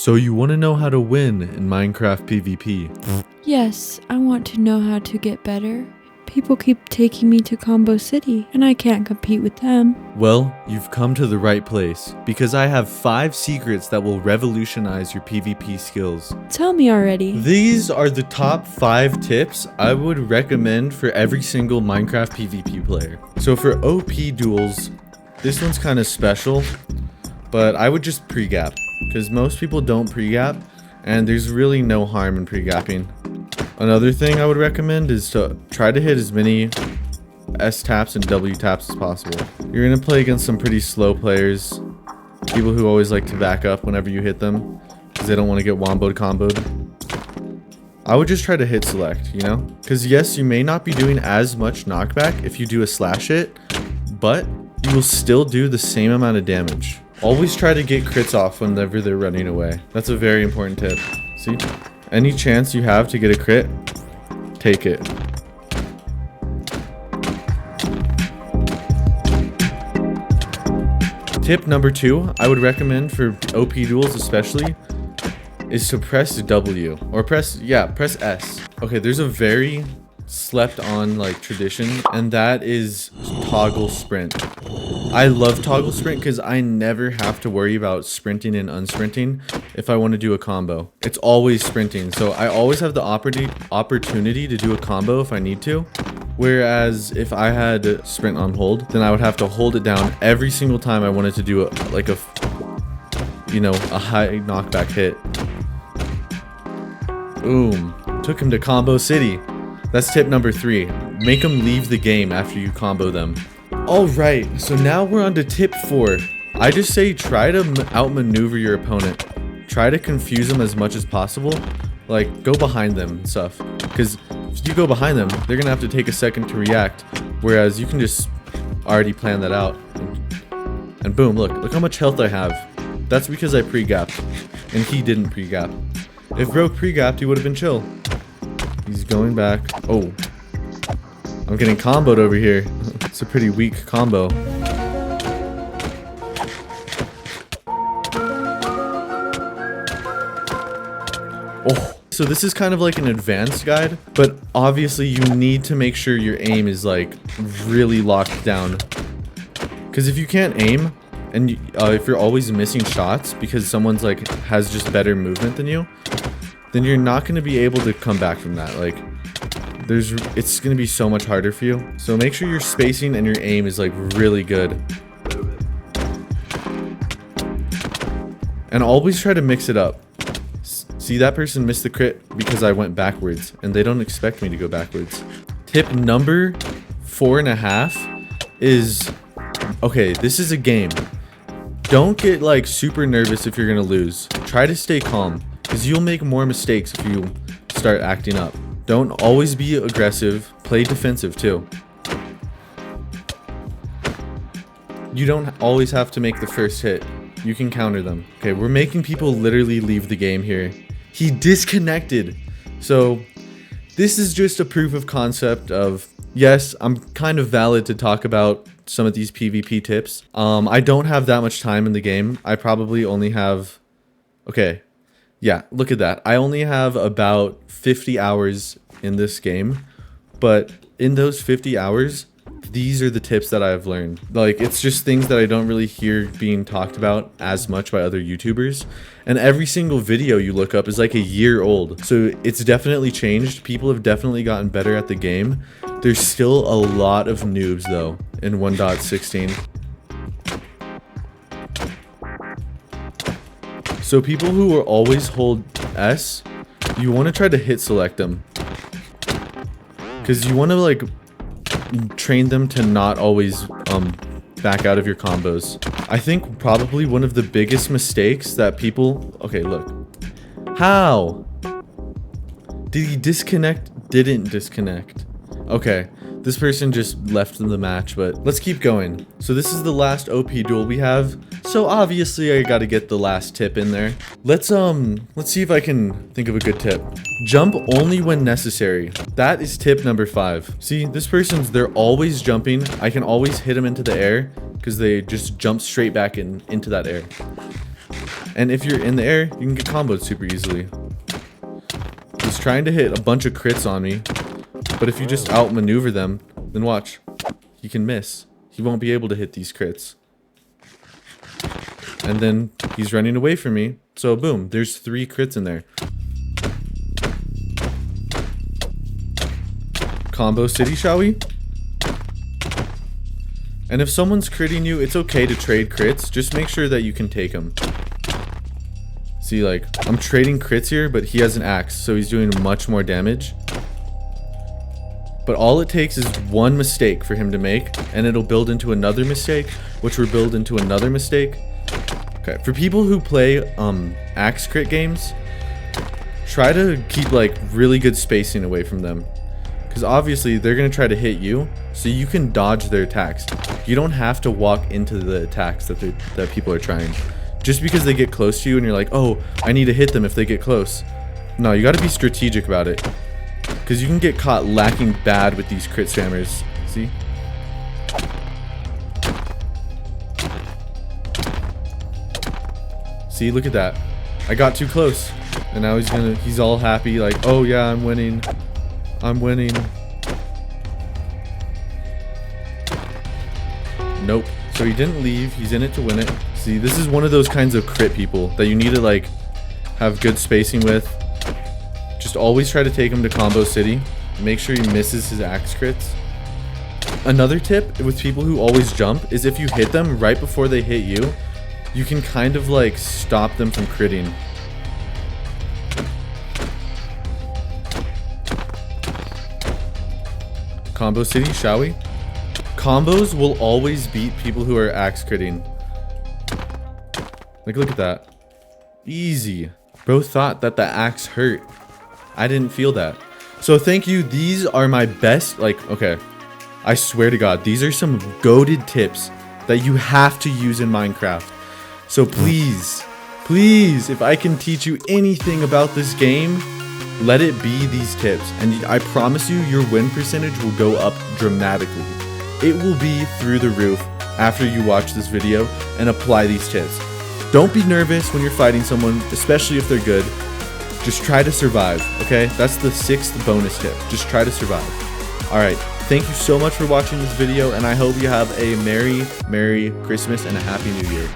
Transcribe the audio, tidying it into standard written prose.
So you want to know how to win in Minecraft PvP? Yes, I want to know how to get better. People keep taking me to Combo City, and I can't compete with them. Well, you've come to the right place, because I have 5 secrets that will revolutionize your PvP skills. Tell me already. These are the top 5 tips I would recommend for every single Minecraft PvP player. So for OP duels, this one's kind of special, but I would just pre-gap, because most people don't pre-gap, and there's really no harm in pre-gapping. Another thing I would recommend is to try to hit as many S taps and W taps as possible. You're going to play against some pretty slow players, people who always like to back up whenever you hit them, because they don't want to get womboed comboed. I would just try to hit select, you know? Because yes, you may not be doing as much knockback if you do a slash hit, but you will still do the same amount of damage. Always try to get crits off whenever they're running away. That's a very important tip. See? Any chance you have to get a crit, take it. Tip number 2 I would recommend for OP duels especially is to press W or press S. Okay, there's a very slept on like tradition, and that is toggle sprint. I love toggle sprint because I never have to worry about sprinting and unsprinting if I want to do a combo. It's always sprinting, so I always have the opportunity to do a combo if I need to. Whereas if I had sprint on hold, then I would have to hold it down every single time I wanted to do a high knockback hit. Boom. Took him to Combo City. That's tip number 3. Make them leave the game after you combo them. Alright, so now we're on to tip 4. I just say try to outmaneuver your opponent. Try to confuse them as much as possible. Like, go behind them and stuff. Because if you go behind them, they're going to have to take a second to react. Whereas you can just already plan that out. And boom, look how much health I have. That's because I pre-gapped. And he didn't pre-gap. If Rogue pre-gapped, he would have been chill. He's going back. Oh. I'm getting comboed over here. It's a pretty weak combo. Oh. So this is kind of like an advanced guide, but obviously you need to make sure your aim is like really locked down. Because if you can't aim, and if you're always missing shots because someone's like has just better movement than you, then you're not going to be able to come back from that. Like, it's going to be so much harder for you. So make sure your spacing and your aim is like really good. And always try to mix it up. See, that person missed the crit because I went backwards, and they don't expect me to go backwards. Tip number 4.5 is, okay, this is a game. Don't get like super nervous if you're going to lose. Try to stay calm, because you'll make more mistakes if you start acting up. Don't always be aggressive. Play defensive too. You don't always have to make the first hit. You can counter them. Okay, we're making people literally leave the game here. He disconnected. So this is just a proof of concept of, yes, I'm kind of valid to talk about some of these PvP tips. I don't have that much time in the game. I probably only have... Okay. Yeah, look at that. I only have about 50 hours in this game, but in those 50 hours, these are the tips that I've learned. Like, it's just things that I don't really hear being talked about as much by other YouTubers. And every single video you look up is like a year old. So it's definitely changed. People have definitely gotten better at the game. There's still a lot of noobs though in 1.16. So people who will always hold S, you want to try to hit select them. Because you want to like train them to not always back out of your combos. I think probably one of the biggest mistakes that people... Okay, look. How? Did he disconnect? Didn't disconnect. Okay. This person just left in the match, but let's keep going. So this is the last OP duel we have. So obviously I gotta get the last tip in there. Let's see if I can think of a good tip. Jump only when necessary. That is tip number 5. See, this person's, they're always jumping. I can always hit them into the air because they just jump straight back into that air. And if you're in the air, you can get comboed super easily. He's trying to hit a bunch of crits on me, but if you just outmaneuver them, then watch. He can miss. He won't be able to hit these crits. And then he's running away from me. So boom, there's 3 crits in there. Combo city, shall we? And if someone's critting you, it's okay to trade crits. Just make sure that you can take them. See, like, I'm trading crits here, but he has an axe, so he's doing much more damage. But all it takes is one mistake for him to make, and it'll build into another mistake, which will build into another mistake. Okay, for people who play axe crit games, try to keep like really good spacing away from them. Because obviously they're going to try to hit you, so you can dodge their attacks. You don't have to walk into the attacks that people are trying. Just because they get close to you and you're like, oh, I need to hit them if they get close. No, you got to be strategic about it. Because you can get caught lacking bad with these crit spammers. See? See, look at that. I got too close. And now he's all happy like, oh yeah, I'm winning. I'm winning. Nope. So he didn't leave. He's in it to win it. See, this is one of those kinds of crit people that you need to like have good spacing with. Just always try to take him to combo city. Make sure he misses his axe crits. Another tip with people who always jump is if you hit them right before they hit you, you can kind of like stop them from critting. Combo city, shall we? Combos will always beat people who are axe critting. Like, look at that. Easy. Bro thought that the axe hurt. I didn't feel that. So thank you. These are my best, like, okay. I swear to God, these are some goated tips that you have to use in Minecraft. So please, please, if I can teach you anything about this game, let it be these tips, and I promise you your win percentage will go up dramatically. It will be through the roof after you watch this video and apply these tips. Don't be nervous when you're fighting someone, especially if they're good. Just try to survive, okay? That's the 6th bonus tip. Just try to survive. Alright, thank you so much for watching this video, and I hope you have a Merry Christmas and a Happy New Year.